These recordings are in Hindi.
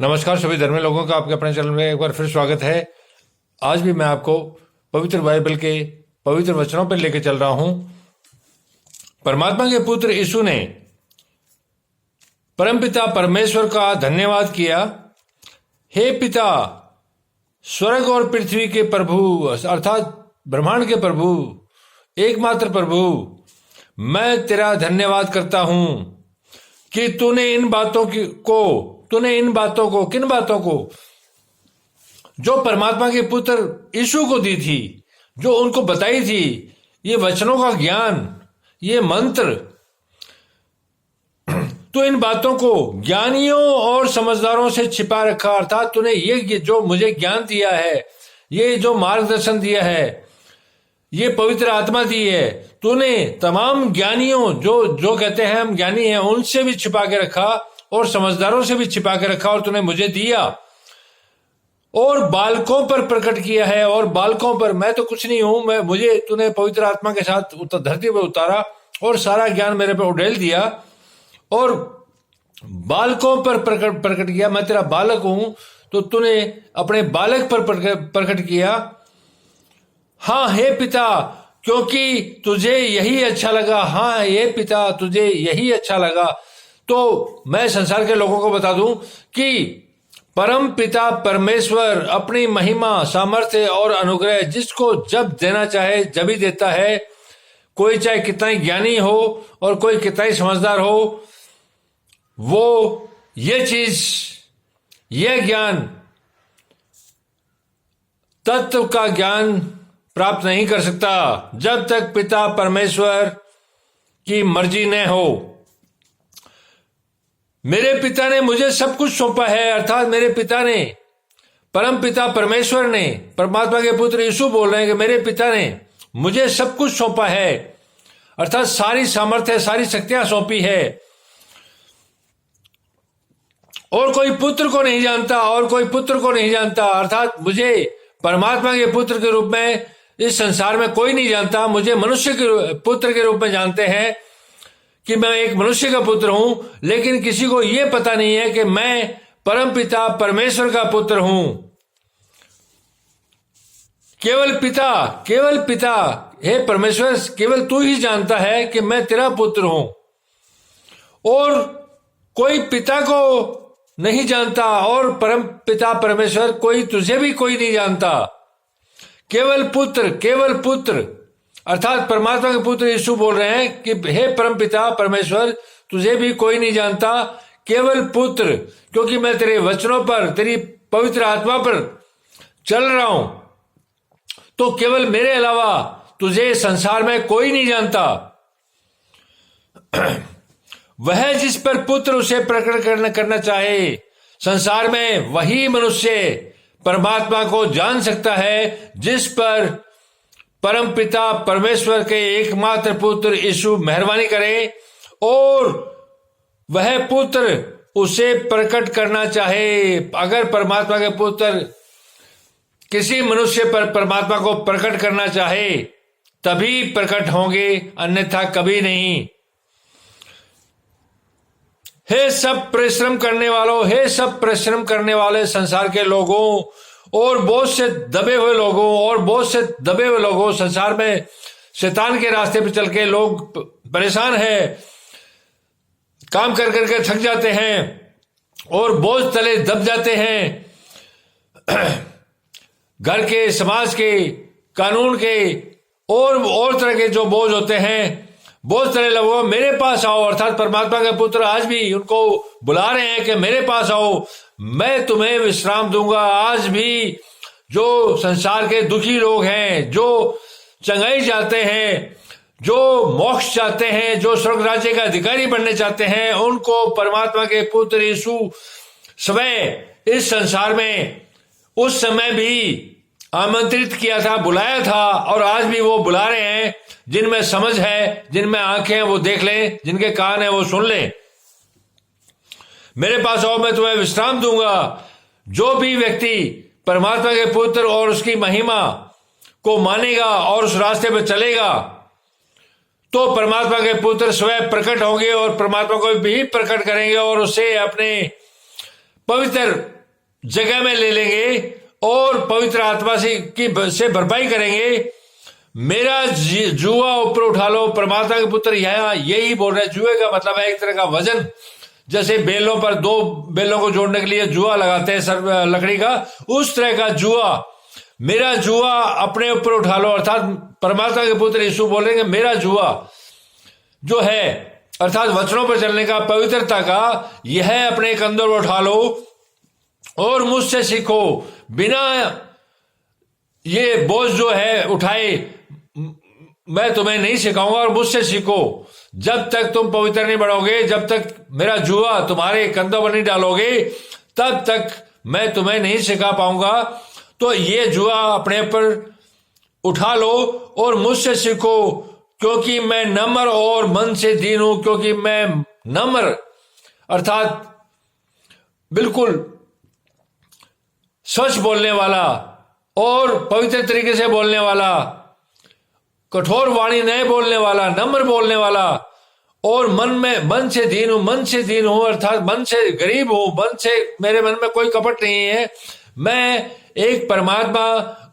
नमस्कार सभी धर्मी लोगों का आपके अपने चैनल में एक बार फिर स्वागत है। आज भी मैं आपको पवित्र बाइबल के पवित्र वचनों पर लेकर चल रहा हूं। परमात्मा के पुत्र यीशु ने परमपिता परमेश्वर का धन्यवाद किया। हे पिता, स्वर्ग और पृथ्वी के प्रभु अर्थात ब्रह्मांड के प्रभु, एकमात्र प्रभु, मैं तेरा धन्यवाद करता हूं कि तूने इन बातों को किन बातों को जो परमात्मा के पुत्र यीशु को दी थी, जो उनको बताई थी, ये वचनों का ज्ञान, ये मंत्र, तो इन बातों को ज्ञानियों और समझदारों से छिपा रखा। अर्थात तूने ये जो मुझे ज्ञान दिया है, ये जो मार्गदर्शन दिया है, ये पवित्र आत्मा दी है, तूने तमाम ज्ञानियों जो कहते हैं हम ज्ञानी हैं, उनसे भी छिपा के रखा और समझदारों से भी छिपा के रखा और तूने मुझे दिया और बालकों पर प्रकट किया है। और बालकों पर, मैं तो कुछ नहीं हूं, मुझे तूने पवित्र आत्मा के साथ धरती पर उतारा और सारा ज्ञान मेरे पे उड़ेल दिया और बालकों पर प्रकट किया। मैं तेरा बालक हूं, तो तूने अपने बालक पर प्रकट किया। हाँ हे पिता, क्योंकि तुझे यही अच्छा लगा। हाँ हे पिता, तुझे यही अच्छा लगा। तो मैं संसार के लोगों को बता दूं कि परम पिता परमेश्वर अपनी महिमा, सामर्थ्य और अनुग्रह जिसको जब देना चाहे जब ही देता है। कोई चाहे कितना ही ज्ञानी हो और कोई कितना ही समझदार हो, वो ये चीज, ये ज्ञान, तत्व का ज्ञान प्राप्त नहीं कर सकता जब तक पिता परमेश्वर की मर्जी न हो। मेरे पिता ने मुझे सब कुछ सौंपा है। अर्थात मेरे पिता ने, परम पिता परमेश्वर ने, परमात्मा के पुत्र यीशु बोल रहे हैं कि मेरे पिता ने मुझे सब कुछ सौंपा है। अर्थात सारी सामर्थ्य, सारी शक्तियां सौंपी है। और कोई पुत्र को नहीं जानता, और कोई पुत्र को नहीं जानता। अर्थात मुझे परमात्मा के पुत्र के रूप में इस संसार में कोई नहीं जानता। मुझे मनुष्य के पुत्र के रूप में जानते हैं कि मैं एक मनुष्य का पुत्र हूं, लेकिन किसी को यह पता नहीं है कि मैं परमपिता परमेश्वर का पुत्र हूं। केवल पिता, हे परमेश्वर, केवल तू ही जानता है कि मैं तेरा पुत्र हूं। और कोई पिता को नहीं जानता और परम पिता परमेश्वर, कोई तुझे भी कोई नहीं जानता। केवल पुत्र अर्थात परमात्मा के पुत्र यीशु बोल रहे हैं कि हे परम पिता परमेश्वर, तुझे भी कोई नहीं जानता, केवल पुत्र, क्योंकि मैं तेरे वचनों पर, तेरी पवित्र आत्मा पर चल रहा हूं, तो केवल मेरे अलावा तुझे संसार में कोई नहीं जानता। वह जिस पर पुत्र उसे प्रकट करना चाहे संसार में, वही मनुष्य परमात्मा को जान सकता है, जिस पर परम पिता परमेश्वर के एकमात्र पुत्र यीशु मेहरबानी करे और वह पुत्र उसे प्रकट करना चाहे। अगर परमात्मा के पुत्र किसी मनुष्य पर परमात्मा को प्रकट करना चाहे तभी प्रकट होंगे, अन्यथा कभी नहीं। हे सब परिश्रम करने वालों, हे सब परिश्रम करने वाले संसार के लोगों और बोझ से दबे हुए लोगों, संसार में शैतान के रास्ते पर चल के लोग परेशान हैं, काम कर करके थक जाते हैं और बोझ तले दब जाते हैं। घर के, समाज के, कानून के और तरह के जो बोझ होते हैं, बोझ तले लोगों, मेरे पास आओ। अर्थात परमात्मा के पुत्र आज भी उनको बुला रहे हैं कि मेरे पास आओ, मैं तुम्हें विश्राम दूंगा। आज भी जो संसार के दुखी लोग हैं, जो चंगाई चाहते हैं, जो मोक्ष चाहते हैं, जो स्वर्ग राज्य का अधिकारी बनने चाहते हैं, उनको परमात्मा के पुत्र यीशु स्वयं इस संसार में उस समय भी आमंत्रित किया था, बुलाया था, और आज भी वो बुला रहे हैं। जिनमें समझ है, जिनमें आंखें हैं वो देख लें, जिनके कान हैं वो सुन लें। मेरे पास आओ, मैं तुम्हें विश्राम दूंगा। जो भी व्यक्ति परमात्मा के पुत्र और उसकी महिमा को मानेगा और उस रास्ते पर चलेगा, तो परमात्मा के पुत्र स्वयं प्रकट होंगे और परमात्मा को भी प्रकट करेंगे और उसे अपने पवित्र जगह में ले लेंगे और पवित्र आत्मा से भरपाई करेंगे। मेरा जुआ ऊपर उठा लो। परमात्मा के पुत्र यही बोल रहे हैं। जुए का मतलब है एक तरह का वजन। जैसे बेलों पर दो बेलों को जोड़ने के लिए जुआ लगाते हैं लकड़ी का, उस तरह का जुआ। मेरा जुआ अपने ऊपर उठा लो, अर्थात परमात्मा के पुत्र यीशु बोलेंगे मेरा जुआ जो है, अर्थात वचनों पर चलने का, पवित्रता का, यह अपने कंधों पर उठा लो और मुझसे सीखो। बिना ये बोझ जो है उठाए मैं तुम्हें नहीं सिखाऊंगा, और मुझसे सीखो। जब तक तुम पवित्र नहीं बढ़ोगे, जब तक मेरा जुआ तुम्हारे कंधों पर नहीं डालोगे, तब तक मैं तुम्हें नहीं सिखा पाऊंगा। तो ये जुआ अपने पर उठा लो और मुझसे सीखो, क्योंकि मैं नम्र और मन से दीन हूं। क्योंकि मैं नम्र अर्थात बिल्कुल सच बोलने वाला और पवित्र तरीके से बोलने वाला, कठोर वाणी नहीं बोलने वाला, नम्र बोलने वाला, और मन से दीन हूं। मन से दीन हूं अर्थात मन से गरीब हूं, मन से मेरे मन में कोई कपट नहीं है। मैं एक परमात्मा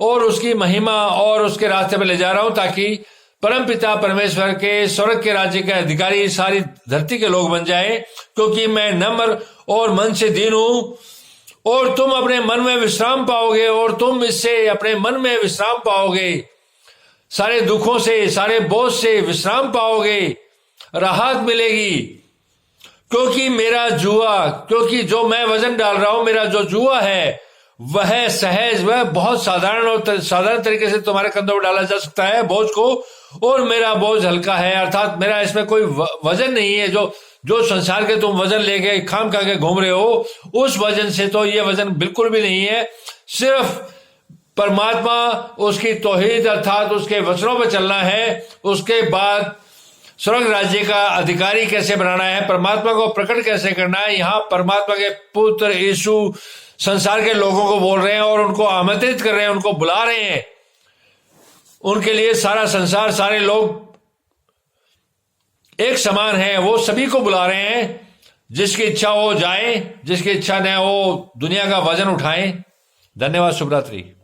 और उसकी महिमा और उसके रास्ते पर ले जा रहा हूं, ताकि परमपिता परमेश्वर के स्वर्ग के राज्य के अधिकारी सारी धरती के लोग बन जाएं। क्योंकि मैं नम्र और मन से दीन हूं, और तुम अपने मन में विश्राम पाओगे, और तुम इससे अपने मन में विश्राम पाओगे। सारे दुखों से, सारे बोझ से विश्राम पाओगे, राहत मिलेगी। क्योंकि जो मैं वजन डाल रहा हूं, मेरा जो जुआ है वह सहज, वह बहुत साधारण तरीके से तुम्हारे कंधों पर डाला जा सकता है बोझ को, और मेरा बोझ हल्का है। अर्थात मेरा इसमें कोई वजन नहीं है। जो संसार के तुम वजन लेके खाम खा के घूम रहे हो, उस वजन से तो ये वजन बिल्कुल भी नहीं है। सिर्फ परमात्मा, उसकी तौहीद अर्थात उसके वचनों पर चलना है। उसके बाद स्वर्ग राज्य का अधिकारी कैसे बनाना है, परमात्मा को प्रकट कैसे करना है। यहाँ परमात्मा के पुत्र यीशु संसार के लोगों को बोल रहे हैं और उनको आमंत्रित कर रहे हैं, उनको बुला रहे हैं। उनके लिए सारा संसार, सारे लोग एक समान है। वो सभी को बुला रहे हैं। जिसकी इच्छा हो जाए, जिसकी इच्छा न हो दुनिया का वजन उठाएं। धन्यवाद। शुभ रात्रि।